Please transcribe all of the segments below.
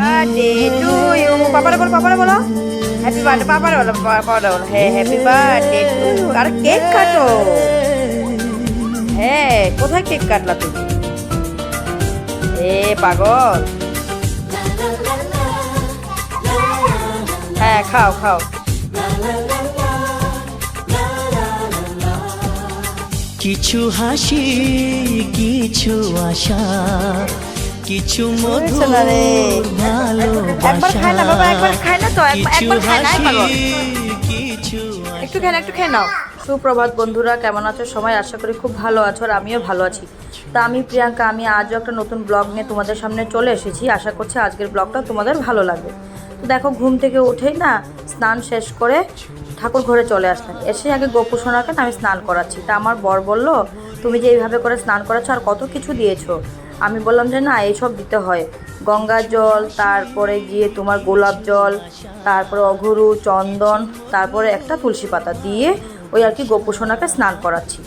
Birthday to you. পাপারে বলো happy birthday. পাপারে বলো হ্যাঁ হ্যাপি বার্থডে টু ইউ। আর কেক কাটো। হ্যাঁ কোথায় কেক কাটলা তুমি? এ পাগল। হ্যাঁ খাও খাও। কিছু হাসি, কিছু আশা, কিছু মধুর একবার খায় না বাবা, একবার খায় না তো, একবার খায় না পাগল। কিছু একটু খেয়ে নাও। সুপ্রভাত বন্ধুরা, কেমন আছো সবাই? আশা করি খুব ভালো আছো, আর আমিও ভালো আছি। তা আমি প্রিয়াঙ্কা, আমি আজও একটা নতুন ব্লগ নিয়ে তোমাদের সামনে চলে এসেছি। আশা করছি আজকের ব্লগটা তোমাদের ভালো লাগবে। তো দেখো, ঘুম থেকে উঠেই না স্নান শেষ করে ঠাকুর ঘরে চলে আসলাম। এসে আগে গোপু সোনাকে আমি স্নান করাচ্ছি। তা আমার বর বলল, তুমি যে এইভাবে করে স্নান করাচ্ছ আর কত কিছু দিয়েছো। আমি বললাম যে না, এইসব দিতে হয়, গঙ্গা জল, তারপরে গিয়ে তোমার গোলাপ জল, তারপরে অঘরু, চন্দন, তারপরে একটা তুলসী পাতা দিয়ে ওই আর কি গোপু সোনাকে স্নান করাচ্ছি।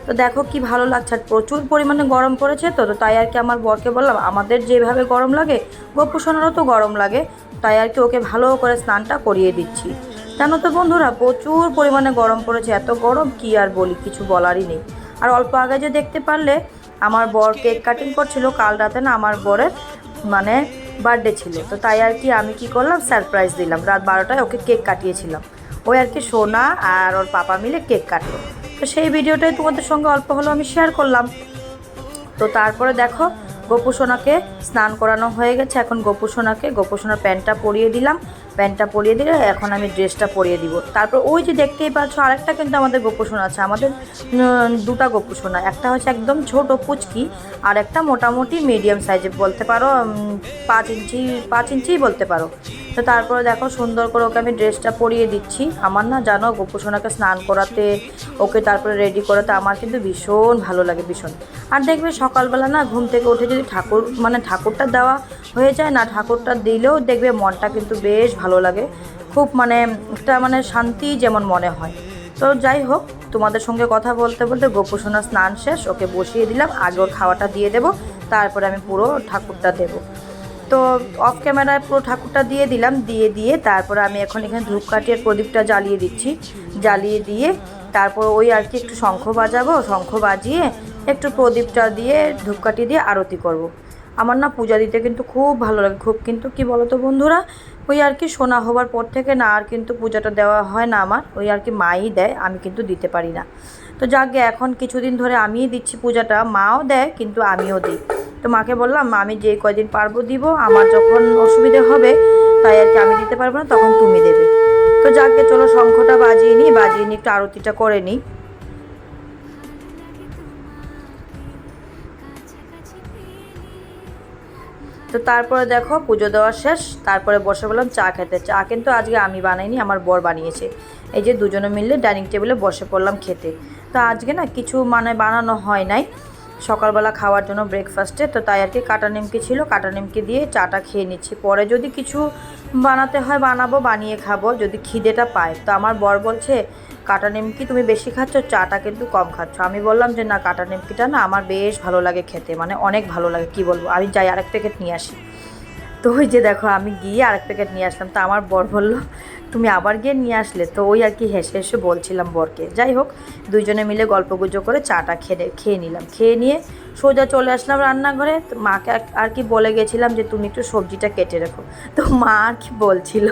তো দেখো কি ভালো লাগছে, আর প্রচুর পরিমাণে গরম পড়েছে। তো তাই আর কি আমার বরকে বললাম, আমাদের যেভাবে গরম লাগে গোপু সোনারও তো গরম লাগে, তাই আর কি ওকে ভালো করে স্নানটা করিয়ে দিচ্ছি। জানো তো বন্ধুরা, প্রচুর পরিমাণে গরম পড়েছে। এত গরম কি আর বলি, কিছু বলারই নেই। আর অল্প আগে যে দেখতে পারলে আমার বর কেক কাটিং করছিল, কাল রাতে না আমার বরের মানে বার্থডে ছিল। তো তাই আর কি আমি কি করলাম, সারপ্রাইজ দিলাম। রাত 12টায় ওকে কেক কাটিয়েছিলাম। ওই আর কি সোনা আর ওর পাপা মিলে কেক কাটলো। তো সেই ভিডিওটাই তোমাদের সঙ্গে অল্প হলেও আমি শেয়ার করলাম। তো তারপরে দেখো, গোপু সোনাকে স্নান করানো হয়ে গেছে। এখন গোপু সোনার প্যান্টটা পরিয়ে দিলাম। প্যান্টটা পরিয়ে দিলে এখন আমি ড্রেসটা পরিয়ে দিব। তারপর ওই যে দেখতেই পাচ্ছ, আরেকটা কিন্তু আমাদের গোপু সোনা আছে। আমাদের দুটা গোপু সোনা, একটা হচ্ছে একদম ছোট পুচকি, আর একটা মোটামুটি মিডিয়াম সাইজে বলতে পারো, 5 ইঞ্চি বলতে পারো। তো তারপরে দেখো, সুন্দর করে ওকে আমি ড্রেসটা পরিয়ে দিচ্ছি। আমার না জানো, গোপু সোনাকে স্নান করাতে, ওকে তারপরে রেডি করাতে আমার কিন্তু ভীষণ ভালো লাগে, ভীষণ। আর দেখবে সকালবেলা না ঘুম থেকে উঠে যদি ঠাকুরটা দেওয়া হয়ে যায় না, ঠাকুরটা দিলেও দেখবে মনটা কিন্তু বেশ ভালো লাগে। খুব একটা শান্তি যেমন মনে হয়। তো যাই হোক, তোমাদের সঙ্গে কথা বলতে বলতে গোপু সোনার স্নান শেষ, ওকে বসিয়ে দিলাম। আগে ওর খাওয়াটা দিয়ে দেবো, তারপরে আমি পুরো ঠাকুরটা দেবো। তো অফ ক্যামেরায় পুরো ঠাকুরটা দিয়ে দিলাম। দিয়ে তারপরে আমি এখন এখানে ধূপকাঠি আর প্রদীপটা জ্বালিয়ে দিচ্ছি। জ্বালিয়ে দিয়ে তারপর ওই আর কি একটু শঙ্খ বাজাবো, শঙ্খ বাজিয়ে একটু প্রদীপটা দিয়ে ধূপকাঠি দিয়ে আরতি করব। আমার না পূজা দিতে কিন্তু খুব ভালো লাগে, খুব। কিন্তু কি বলো তো বন্ধুরা, ওই আর কি সোনা হবার পর থেকে না আর কিন্তু পূজাটা দেওয়া হয় না আমার, ওই আর কি মাই দেয়, আমি কিন্তু দিতে পারি না। তো যাকে এখন কিছুদিন ধরে আমিই দিচ্ছি পূজাটা, মাও দেয় কিন্তু আমিও দিই। তো মাকে বললাম, আমি যে কয়দিন পারবো দিব, আমার যখন অসুবিধে হবে তাই আর কি আমি দিতে পারবো না, তখন তুমি দেবে। তো যাকে চলো শঙ্খটা বাজিয়ে নিই একটু আরতিটা করে নিই। তো তারপরে দেখো পুজো দেওয়া শেষ, তারপরে বসে বললাম চা খেতে। চা কিন্তু আজকে আমি বানাইনি, আমার বর বানিয়েছে। এই যে দুজনে মিলে ডাইনিং টেবিলে বসে পড়লাম খেতে। তো আজকে না কিছু বানানো হয় নাই সকালবেলা খাওয়ার জন্য ব্রেকফাস্টে। তো তাই আর কি কাটা নিমকি ছিল, কাটা নিমকি দিয়ে চাটা খেয়ে নিচ্ছি। পরে যদি কিছু বানাতে হয় বানাবো, বানিয়ে খাবো যদি খিদেটা পায়। তো আমার বর বলছে, কাটা নিমকি তুমি বেশি খাচ্ছ, চাটা কিন্তু কম খাচ্ছ। আমি বললাম যে না, কাটা নিমকিটা না আমার বেশ ভালো লাগে খেতে, অনেক ভালো লাগে, কি বলবো। আমি যাই আরেক প্যাকেট নিয়ে আসি। তো ওই যে দেখো, আমি গিয়ে আরেক প্যাকেট নিয়ে আসলাম। তো আমার বর বলল, তুমি আবার গিয়ে নিয়ে আসলে? তো ওই আর কি হেসে হেসে বলছিলাম বরকে। যাই হোক, দুইজনে মিলে গল্পগুজব করে চাটা খেয়ে নিলাম। খেয়ে নিয়ে সোজা চলে আসলাম রান্নাঘরে। তো মাকে আর কি বলে গেছিলাম যে তুমি একটু সবজিটা কেটে রেখো। তো মা আর কি বলছিল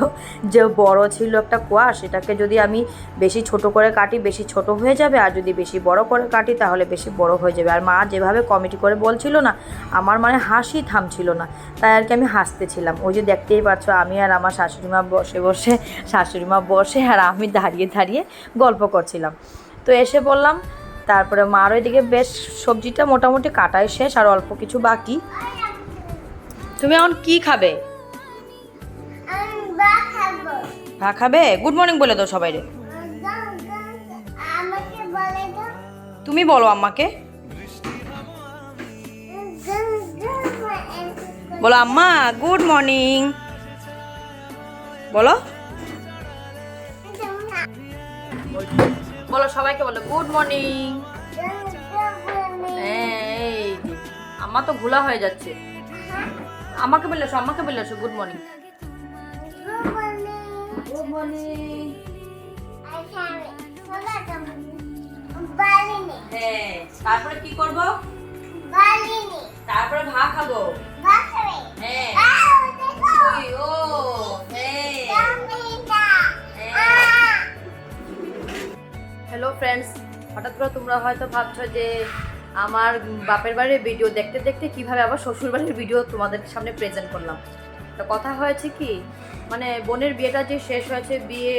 যে বড় ছিল একটা কোয়াশ, সেটাকে যদি আমি বেশি ছোট করে কাটি বেশি ছোট হয়ে যাবে, আর যদি বেশি বড় করে কাটি তাহলে বেশি বড় হয়ে যাবে। আর মা যেভাবে কমেডি করে বলছিল না, আমার হাসি থামছিল না। তাই আর কি আমি হাসতেছিলাম। ওই যে দেখতেই পাচ্ছ, আমি আর আমার শাশুড়িমা বসে আর আমি দাঁড়িয়ে গল্প করছিলাম। তো এসে বললাম, তারপরে মার ওইদিকে বেশ সবজিটা মোটামুটি কাটাই শেষ, আর অল্প কিছু বাকি। তুমি এখন কি খাবে? ভাত খাবে? গুড মর্নিং বলে দাও সবাই রে। তুমি বলো আম্মাকে, বলো আম্মা গুড মর্নিং বলো। বলো সবাইকে, বলো গুড মর্নিং। আম্মা তো ঘোলা হয়ে যাচ্ছে। আমাকে বলে আসো, আমাকে বলে আসো good morning. Good morning. Good morning. I have it. Balini. হ্যাঁ, তারপরে কি করব? Balini. তারপরে ভাত খাবো। Bakri. হ্যাঁ। Oh, দেখো। ওই ও হ্যাঁ। Tamita. হ্যালো ফ্রেন্ডস, হঠাৎ করে তোমরা হয়তো ভাবছো যে আমার বাপের বাড়ির ভিডিও দেখতে দেখতে কিভাবে আবার শ্বশুর বাড়ির ভিডিও তোমাদের সামনে প্রেজেন্ট করলাম। তো কথা হয়েছে কি, মানে বোনের বিয়েটা যে শেষ হয়েছে, বিয়ে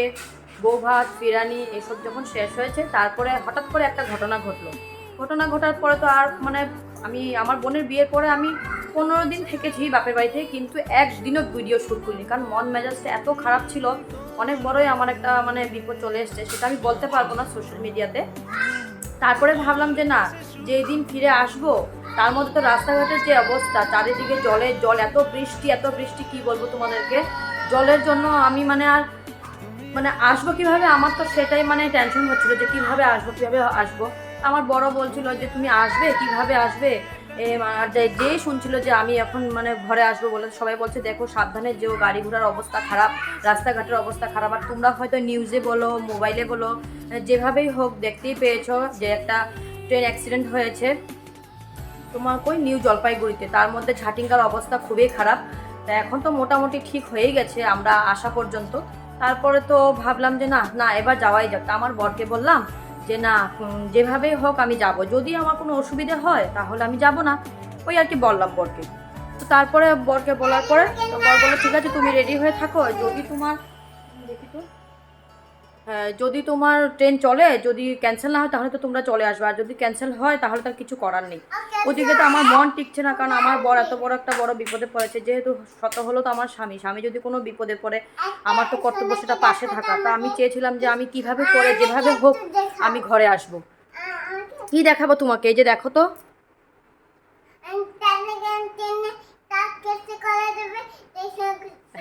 বউ ভাত বিরিয়ানি এসব যখন শেষ হয়েছে, তারপরে হঠাৎ করে একটা ঘটনা ঘটলো। ঘটনা ঘটার পরে তো আর মানে আমি আমার বোনের বিয়ের পরে আমি 15 দিন থেকেছি বাপের বাড়িতে, কিন্তু একদিনও ভিডিও শ্যুট করিনি, কারণ মন মেজাজটা এত খারাপ ছিল। অনেক বড়ই আমার একটা মানে বিপদ চলে এসছে, সেটা আমি বলতে পারবো না সোশ্যাল মিডিয়াতে। তারপরে ভাবলাম যে না, যেই দিন ফিরে আসবো তার মধ্যে তো রাস্তাঘাটের যে অবস্থা, চারিদিকে জলের জল, এত বৃষ্টি কি বলবো তোমাদেরকে। জলের জন্য আমি মানে আর মানে আসবো কিভাবে, আমার তো সেটাই মানে টেনশন হচ্ছিল যে কিভাবে আসবো। আমার বড় বলছিল যে তুমি আসবে কিভাবে আসবে, আর যেই শুনছিল যে আমি এখন মানে ঘরে আসবো বলে সবাই বলছে দেখো সাবধানে যেও, গাড়ি ঘোড়ার অবস্থা খারাপ, রাস্তাঘাটের অবস্থা খারাপ। আর তোমরা হয়তো নিউজে বলো মোবাইলে বলো যেভাবেই হোক দেখতেই পেয়েছো যে একটা ট্রেন অ্যাক্সিডেন্ট হয়েছে তোমার কই নিউ জলপাইগুড়িতে, তার মধ্যে ঝাটিঙ্গার অবস্থা খুবই খারাপ। তা এখন তো মোটামুটি ঠিক হয়েই গেছে আমরা আসা পর্যন্ত। তারপরে তো ভাবলাম যে না না এবার যাওয়াই যাক। তা আমার বরকে বললাম যে না যেভাবেই হোক আমি যাব, যদি আমার কোনো অসুবিধে হয় তাহলে আমি যাব না, ওই আর কি বললাম বরকে। তো তারপরে বরকে বলার পরে তো বর বললো ঠিক আছে তুমি রেডি হয়ে থাকো, যদি তোমার দেখি তো যদি তোমার ট্রেন চলে, যদি ক্যান্সেল না হয় তাহলে তো তোমরা চলে আসবে, আর যদি ক্যান্সেল হয় তাহলে তার কিছু করার নেই। ওদিকে তো আমার মন টিকছে না, কারণ আমার বর এত বড় একটা বড় বিপদে পড়েছে, যেহেতু শত হলো তো আমার স্বামী যদি কোনো বিপদে পড়ে আমার তো কর্তব্য সেটা পাশে থাকা। তো আমি চেয়েছিলাম যে আমি কিভাবে করে যেভাবে হোক আমি ঘরে আসব। কি দেখাবো তোমাকে, এই যে দেখো তো।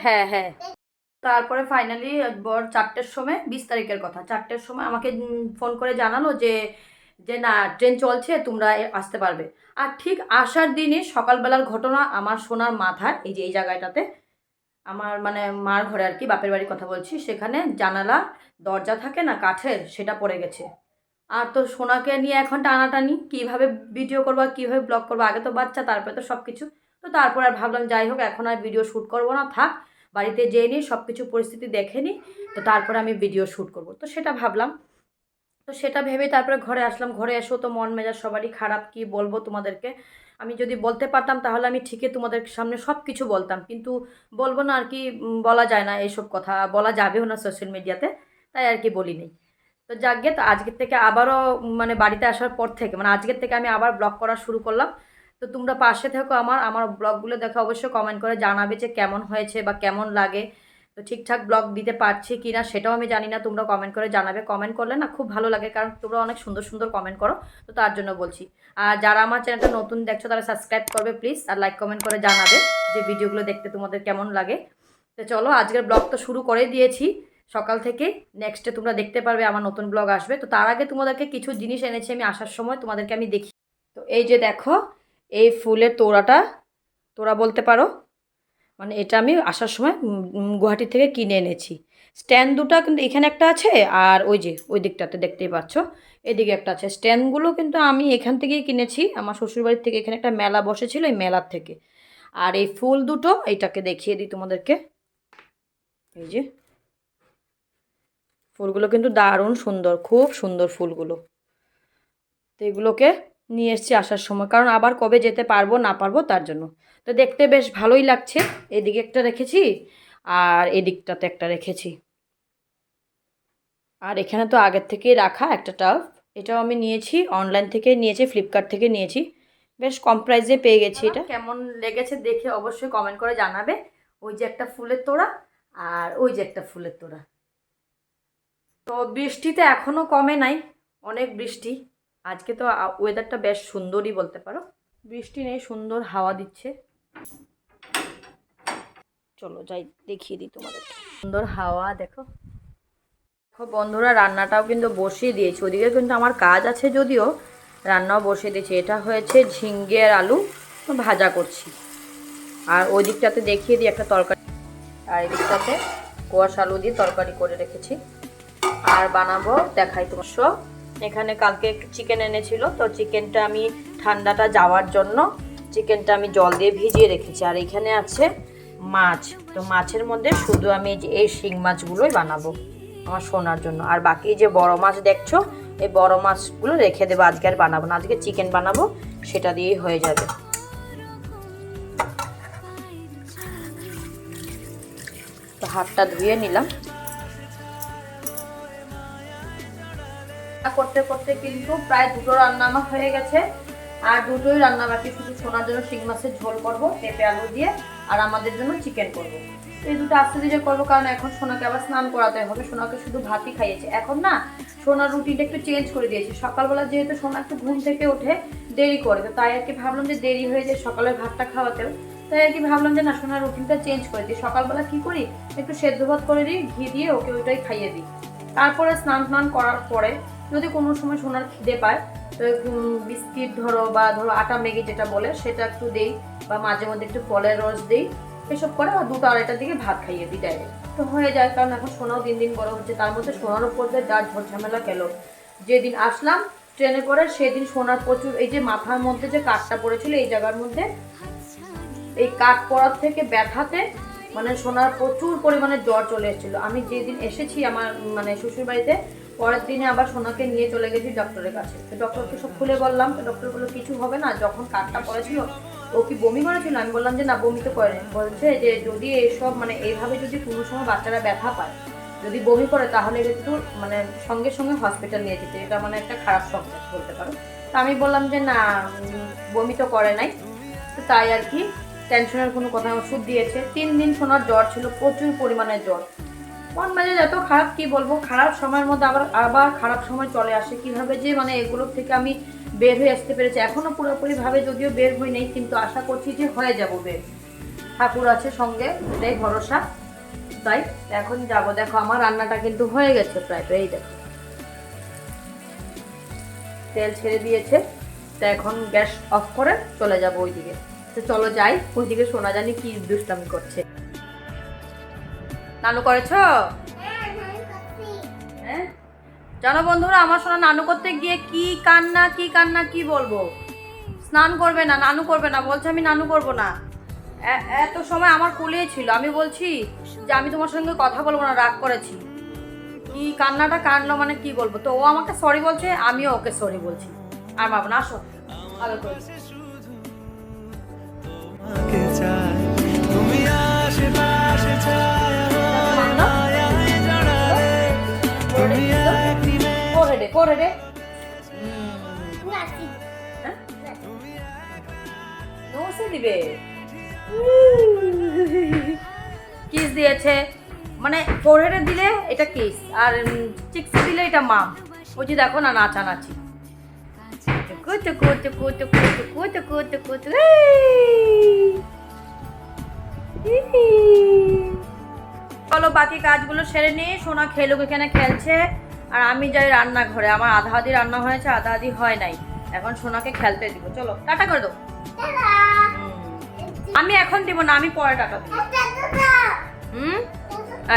হ্যাঁ হ্যাঁ। তারপরে ফাইনালি বর 4টের সময়, 20 তারিখের কথা, 4টের সময় আমাকে ফোন করে জানালো যে যে না ট্রেন চলছে তোমরা আসতে পারবে। আর ঠিক আসার দিনই সকালবেলার ঘটনা, আমার সোনার মাথায় এই যে এই জায়গাটাতে আমার মানে মার ঘরে আর কি, বাপের বাড়ির কথা বলছি, সেখানে জানালা দরজা থাকে না কাঠের, সেটা পড়ে গেছে। আর তো সোনাকে নিয়ে এখন টানাটানি, কীভাবে ভিডিও করবো আর কীভাবে ব্লগ করবো, আগে তো বাচ্চা তারপরে তো সব কিছু। তো তারপর আর ভাবলাম যাই হোক এখন আর ভিডিও শ্যুট করবো না, থাক বাড়িতে যেয়ে নিই সব কিছু পরিস্থিতি দেখে নিই, তো তারপরে আমি ভিডিও শ্যুট করবো, তো সেটা ভাবলাম। তো সেটা ভেবে তারপরে ঘরে আসলাম। ঘরে এসেও তো মন মেজাজ সবারই খারাপ, কি বলবো তোমাদেরকে। আমি যদি বলতে পারতাম তাহলে আমি ঠিকই তোমাদের সামনে সব কিছু বলতাম, কিন্তু বলবো না আর কি, বলা যায় না এইসব কথা, বলা যাবেও না সোশ্যাল মিডিয়াতে, তাই আর কি বলি নেই। তো যাকগে, তো আজকের থেকে আবারও মানে বাড়িতে আসার পর থেকে মানে আজকের থেকে আমি আবার ব্লগ করা শুরু করলাম। তো তোমরা পাশে থেকো, আমার ব্লগগুলো দেখে অবশ্যই কমেন্ট করে জানাবে যে কেমন হয়েছে বা কেমন লাগে। তো ঠিকঠাক ব্লগ দিতে পারছি কি না সেটাও আমি জানি না, তোমরা কমেন্ট করে জানাবে। কমেন্ট করলে না খুব ভালো লাগে, কারণ তোমরা অনেক সুন্দর সুন্দর কমেন্ট করো, তো তার জন্য বলছি। আর যারা আমার চ্যানেলটা নতুন দেখছো তারা সাবস্ক্রাইব করবে প্লিজ, আর লাইক কমেন্ট করে জানাবে যে ভিডিওগুলো দেখতে তোমাদের কেমন লাগে। তো চলো আজকের ব্লগ তো শুরু করে দিয়েছি সকাল থেকে, নেক্সটে তোমরা দেখতে পারবে আমার নতুন ব্লগ আসবে। তো তার আগে তোমাদেরকে কিছু জিনিস এনেছি আমি আসার সময়, তোমাদেরকে আমি দেখি। তো এই যে দেখো, এই ফুলের তোড়া বলতে পারো, মানে এটা আমি আসার সময় গুয়াহাটি থেকে কিনে এনেছি। স্ট্যান্ড দুটো কিন্তু এখানে একটা আছে, আর ওই যে ওই দিকটাতে দেখতেই পাচ্ছ এদিকে একটা আছে। স্ট্যান্ডগুলো কিন্তু আমি এখান থেকেই কিনেছি, আমার শ্বশুরবাড়ির থেকে, এখানে একটা মেলা বসেছিল এই মেলার থেকে। আর এই ফুল দুটো এইটাকে দেখিয়ে দিই তোমাদেরকে, এই যে ফুলগুলো কিন্তু দারুণ সুন্দর, খুব সুন্দর ফুলগুলো। তো এগুলোকে নিয়ে এসেছি আসার সময়, কারণ আবার কবে যেতে পারবো না পারবো তার জন্য। তো দেখতে বেশ ভালোই লাগছে। এদিকে একটা রেখেছি আর এদিকটাতে একটা রেখেছি, আর এখানে তো আগের থেকেই রাখা একটা টাব, এটাও আমি নিয়েছি অনলাইন থেকে, নিয়েছি ফ্লিপকার্ট থেকে নিয়েছি, বেশ কম প্রাইসে পেয়ে গেছি। এটা কেমন লেগেছে দেখে অবশ্যই কমেন্ট করে জানাবে। ওই যে একটা ফুলের তোড়া আর ওই যে একটা ফুলের তোড়া। তো বৃষ্টিতে এখনও কমে নাই, অনেক বৃষ্টি আজকে। তো ওয়েদারটা বেশ সুন্দরই বলতে পারো, বৃষ্টি নেই, সুন্দর হাওয়া দিচ্ছে। চলো যাই দেখিয়ে দিই তোমাদের, সুন্দর হাওয়া দেখো। দেখো বন্ধুরা, রান্নাটাও কিন্তু বসিয়ে দিয়েছি, ওদিকে কিন্তু আমার কাজ আছে যদিও, রান্নাও বসিয়ে দিয়েছি। এটা হয়েছে ঝিঙ্গে আর আলু ভাজা করছি, আর ওই দিকটাতে দেখিয়ে দিই একটা তরকারি, আর এই দিকটাতে কোয়াশ আলু দিয়ে তরকারি করে রেখেছি। আর বানাবো দেখাই তোমার সব। এখানে কালকে একটু চিকেন এনেছিল, তো চিকেনটা আমি ঠান্ডাটা যাওয়ার জন্য চিকেনটা আমি জল দিয়ে ভিজিয়ে রেখেছি। আর এখানে আছে মাছ, তো মাছের মধ্যে শুধু আমি এই শিং মাছগুলোই বানাবো আমার সোনার জন্য। আর বাকি যে বড় মাছ দেখছো, এই বড় মাছগুলো রেখে দেবো, আজকে আর বানাবো না, আজকে চিকেন বানাবো, সেটা দিয়েই হয়ে যাবে। তো হাতটা ধুয়ে নিলাম। করতে করতে কিন্তু প্রায় দুটো রান্না আমার হয়ে গেছে, আর দুটোই রান্না বাকি। শুধু সোনার জন্য শিং মাছের ঝোল করব পেঁপে আলু দিয়ে, আর আমাদের জন্য চিকেন করব। এই দুটো আস্তে ধীরে করবো, কারণ এখন সোনাকে আবার স্নান করাতে হবে। সোনাকে শুধু ভাতই খাইয়েছে। এখন না সোনার রুটিনটা একটু চেঞ্জ করে দিয়েছি। সকালবেলা যেহেতু সোনা একটু ঘুম থেকে ওঠে দেরি করে, তো তাই আর কি ভাবলাম যে দেরি হয়ে যায় সকালের ভাতটা খাওয়াতেও, তাই আর কি ভাবলাম যে না সোনার রুটিনটা চেঞ্জ করে দিই। সকালবেলা কি করি, একটু সেদ্ধ ভাত করে দিই, ঘি দিয়ে ওকে ওইটাই খাইয়ে দিই। তারপরে স্নান করার পরে যদি কোনো সময় সোনার খিদে পায়, তো বিস্কিট ধরো বা ধরো আটা ম্যাগি যেটা বলে সেটা একটু দেই, বা মাঝে মধ্যে একটু ফলের রস দিই, এসব করে আর 2-2:30টার দিকে ভাত খাইয়ে দিই ডাইরেক্ট, তো হয়ে যায়। কারণ এখন সোনাও দিন দিন বড় হচ্ছে, তার মধ্যে সোনার উপর দিয়ে যা ঝামেলা গেল। যেদিন আসলাম ট্রেনে করে, সেদিন সোনার প্রচুর এই যে মাথার মধ্যে যে কাঠটা পড়েছিল এই জায়গার মধ্যে, এই কাঠ পড়ার থেকে ব্যথাতে মানে সোনার প্রচুর পরিমাণে জ্বর চলে এসেছিল। আমি যেদিন এসেছি আমার মানে শ্বশুর বাড়িতে, পরের দিনে আবার সোনাকে নিয়ে চলে গেছি ডক্টরের কাছে। তো ডক্টরকে সব খুলে বললাম, তো ডক্টর বললো কিছু হবে না। যখন কাঠটা পড়েছিল ও কি বমি করেছিল, আমি বললাম যে না বমি তো করেনি। বলছে যে যদি এইসব মানে এইভাবে যদি কোনো সময় বাচ্চারা ব্যথা পায়, যদি বমি করে, তাহলে একটু মানে সঙ্গে সঙ্গে হসপিটাল নিয়ে যেতে, এটা মানে একটা খারাপ সংকেত বলতে পারো। তো আমি বললাম যে না বমি তো করে নাই। তো তাই আর কি টেনশনের কোনো কথা। ওষুধ দিয়েছে, 3 দিন সোনার জ্বর ছিল, প্রচুর পরিমাণে জ্বর। মন মেজাজ এত খারাপ, কি বলবো। খারাপ সময়ের মধ্যে আবার খারাপ সময় চলে আসে। কিভাবে যে মানে এগুলোর থেকে আমি বের হয়ে আসতে পেরেছি, এখনো পুরোপুরিভাবে যদিও বের হই নাই, কিন্তু আশা করছি যে হয়ে যাব বের। ঠাকুর আছে সঙ্গে, এটাই ভরসা। তাই এখন যাব। দেখো আমার রান্নাটা কিন্তু হয়ে গেছে প্রায়। এই দেখো তেল ছেড়ে দিয়েছে, তো এখন গ্যাস অফ করে চলে যাব ওইদিকে। তো চলো যাই, ওইদিকে সোনা জানি কি দুষ্টামি করছে। নানু করেছো? হ্যাঁ জানো বন্ধুরা, আমার সোনা নানু করতে গিয়ে কি কান্না কি বলবো। স্নান করবে না, নানু করবে না, বলছে আমি নানু করবো না। এত সময় আমার কোলেই ছিল, আমি বলছি যে আমি তোমার সঙ্গে কথা বলবো না, রাগ করেছি। কি কান্নাটা কান্না মানে কি বলবো। তো ও আমাকে সরি বলছে, আমিও ওকে সরি বলছি। আর বাবা না, আসো আগে করে। তুমি আশেপাশে চাই আমার মায়ায় জড়ালে, তুমি একদিনে করে রে নমস্তে দিবে। কিস দিয়েছে, মানে ফোরহেডে দিলে এটা কিস, আর চিক্সে দিলে এটা মাম। ওই যে দেখো না নাচানাচি। চলো বাকি কাজগুলো সেরে নিয়ে, সোনা খেলুক, এখানে খেলছে। আর আমি যাই রান্নাঘরে, আমার আধা আধি রান্না হয়েছে, আধা আধি হয় নাই। এখন সোনাকে খেলতে দিব। চলো টাটা করে দাও। আমি এখন দিব না, আমি পরে টাটা দিব।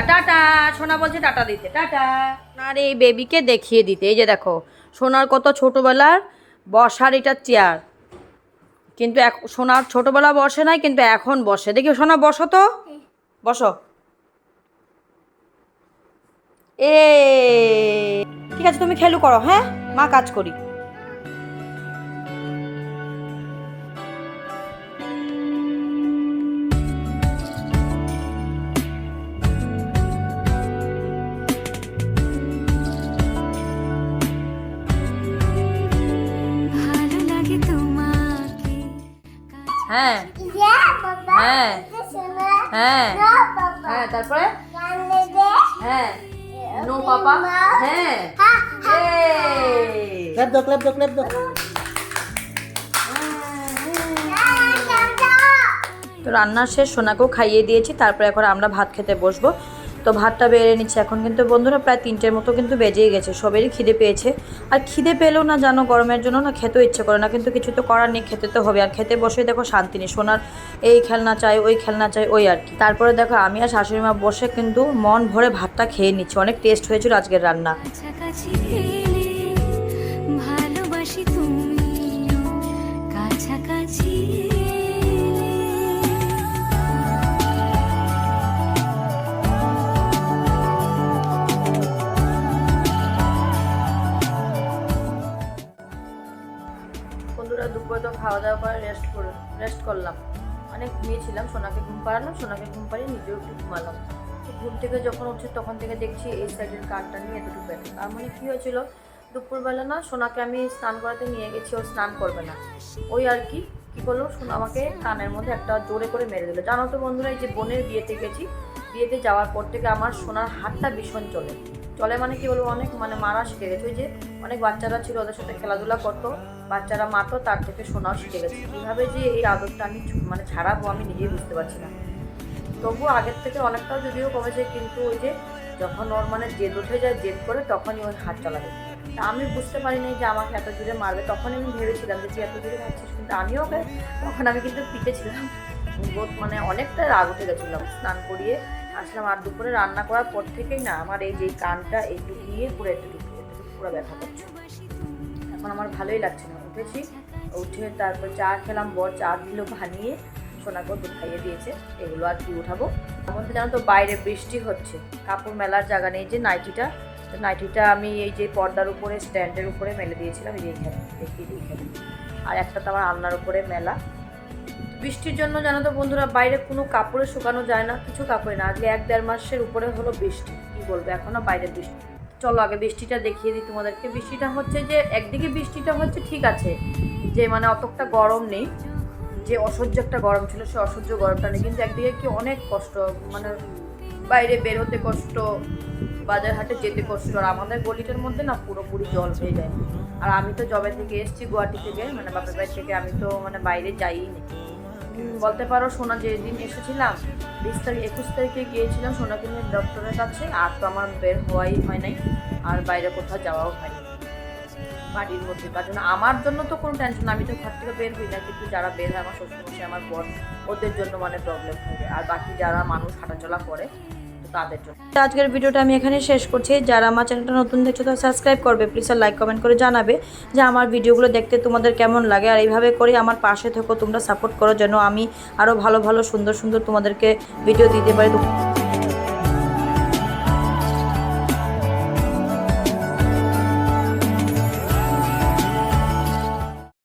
টাটা। সোনা বলছে টাটা দিতে, টাটা। আর এই বেবিকে দেখিয়ে দিতে। এই যে দেখো সোনার কত ছোটবেলার বসার এটা চেয়ার, কিন্তু সোনার ছোটবেলা বসে নাই, কিন্তু এখন বসে। দেখি সোনা বসো তো, বসো। ঠিক আছে তুমি খেলু করো, হ্যাঁ মা কাজ করি। হ্যাঁ হ্যাঁ হ্যাঁ হ্যাঁ তারপরে হ্যাঁ নো পাপা। হ্যাঁ ক্ল্যাপ দাও ক্ল্যাপ দাও ক্ল্যাপ দাও। তো রান্না শেষ, সোনাকেও খাইয়ে দিয়েছি। তারপরে এখন আমরা ভাত খেতে বসবো। তো ভাতটা বেড়ে নিচ্ছে। এখন কিন্তু বন্ধুরা প্রায় 3টের মতো কিন্তু বেজেই গেছে, সবেরই খিদে পেয়েছে। আর খিদে পেলেও না জানো গরমের জন্য না খেতেও ইচ্ছে করে না, কিন্তু কিছু তো করার নেই, খেতে তো হবে। আর খেতে বসে দেখো শান্তি নেই, সোনার এই খেলনা চাই ওই খেলনা চাই ওই আর কি। তারপরে দেখো আমি আর শাশুড়ি মা বসে কিন্তু মন ভরে ভাতটা খেয়ে নিচ্ছি। অনেক টেস্ট হয়েছিল আজকের রান্না। কাছাকাছি এলে ভালোবাসি তুমিও কাছাকাছি বন্ধুরা দুপুরে তো খাওয়া দাওয়া করে রেস্ট করলাম, অনেক ঘুমিয়েছিলাম। সোনাকে ঘুম পাড়ালাম, সোনাকে ঘুম পাড়িয়ে নিজেও একটু ঘুমালাম। তো ঘুম থেকে যখন উঠছি তখন থেকে দেখছি এই সাইডের কানটা নিয়ে এতটুকু ব্যথা। তার মানে কী হয়েছিল, দুপুরবেলা না সোনাকে আমি স্নান করাতে নিয়ে গেছি, ও স্নান করবে না। ওই আর কি কী করলো, সোনা আমাকে কানের মধ্যে একটা জোরে করে মেরে দিল। জানো তো বন্ধুরা, এই যে বোনের বিয়েতে গেছি, বিয়েতে যাওয়ার পর থেকে আমার সোনার হাতটা ভীষণ চলে মানে কি বলবো, অনেক মানে মারা শিখে গেছে। ওই যে অনেক বাচ্চারা ছিল, ওদের সাথে খেলাধুলা করতো, বাচ্চারা মারতো, তার থেকে সোনাও শিখে গেছে। কীভাবে যে এই আদরটা আমি মানে ছাড়াবো আমি নিজেই বুঝতে পারছি না। তবুও আগের থেকে অনেকটাও যদিও কমেছে, কিন্তু ওই যে যখন ওর মানে জেদ উঠে যায়, জেদ করে তখনই ওই হাত চালাবে। তা আমি বুঝতে পারিনি যে আমাকে এত জোরে মারবে। তখন আমি ভেবেছিলাম যে তুই এত জোরে মারছিস, কিন্তু আমিও ওকে তখন আমি কিন্তু পিটেছিলাম। মানে অনেকটা রাগ উঠে গেছিলাম। স্নান করিয়ে আসলাম, আর দুপুরে রান্না করার পর থেকেই না আমার এই যে কানটা এইটুকু নিয়ে পুরো একটু পুরো ব্যথা করছে। এখন আমার ভালোই লাগছে না। উঠেছি, উঠে তারপর চা খেলাম, বর চা দিল বানিয়ে, সোনাকেও দুধ খাইয়ে দিয়েছে। এগুলো আর কি উঠাবো। তার মধ্যে জানো তো বাইরে বৃষ্টি হচ্ছে, কাপড় মেলার জায়গা নেই। যে নাইটিটা আমি এই যে পর্দার উপরে স্ট্যান্ডের উপরে মেলে দিয়েছিলাম, এই যে এখানে দেখিয়ে দিই এখানে, আর একটা তো আমার আলনার উপরে মেলা। বৃষ্টির জন্য জানো তো বন্ধুরা বাইরে কোনো কাপড়ে শুকানো যায় না, কিছু কাপড়ে না। আজকে 1-1.5 মাসের উপরে হলো বৃষ্টি, কী বলবো, এখনও বাইরে বৃষ্টি। চলো আগে বৃষ্টিটা দেখিয়ে দিই তোমাদেরকে। বৃষ্টিটা হচ্ছে যে একদিকে বৃষ্টিটা হচ্ছে ঠিক আছে, যে মানে অতটা গরম নেই, যে অসহ্য একটা গরম ছিল সে অসহ্য গরমটা নেই, কিন্তু একদিকে কি অনেক কষ্ট, মানে বাইরে বের হতে কষ্ট, বাজার হাটে যেতে কষ্ট। আর আমাদের গলিটার মধ্যে না পুরোপুরি জল হয়ে যায়। আর আমি তো জবে থেকে এসেছি গুয়াহাটি থেকে, মানে বাপের বাড়ি থেকে, আমি তো মানে বাইরে যাইই না বলতে পারো। সোনা যেদিন এসেছিলাম 21 তারিখে গিয়েছিলাম সোনাকে নিয়ে ডক্টরের কাছে, আর তো আমার বের হওয়াই হয় নাই, আর বাইরে কোথাও যাওয়াও হয়নি বাড়ির মধ্যে। তার জন্য আমার জন্য তো কোনো টেনশন, আমি তো ঘর থেকে বের হই না, কিন্তু যারা বের হয় আমার শ্বশুরমশাই, আমার বর, ওদের জন্য মানে প্রবলেম হবে। আর বাকি যারা মানুষ হাঁটাচলা করে তাদের জন্য। আজকের ভিডিওটা আমি এখানে শেষ করছি। যারা আমার চ্যানেলটা নতুন দেখছো তারা সাবস্ক্রাইব করবে প্লিজ, আর লাইক কমেন্ট করে জানাবে যে আমার ভিডিওগুলো দেখতে তোমাদের কেমন লাগে। আর এইভাবে করে আমার পাশে থেকো, তোমরা সাপোর্ট করো যেন আমি আরও ভালো ভালো সুন্দর সুন্দর তোমাদেরকে ভিডিও দিতে পারি।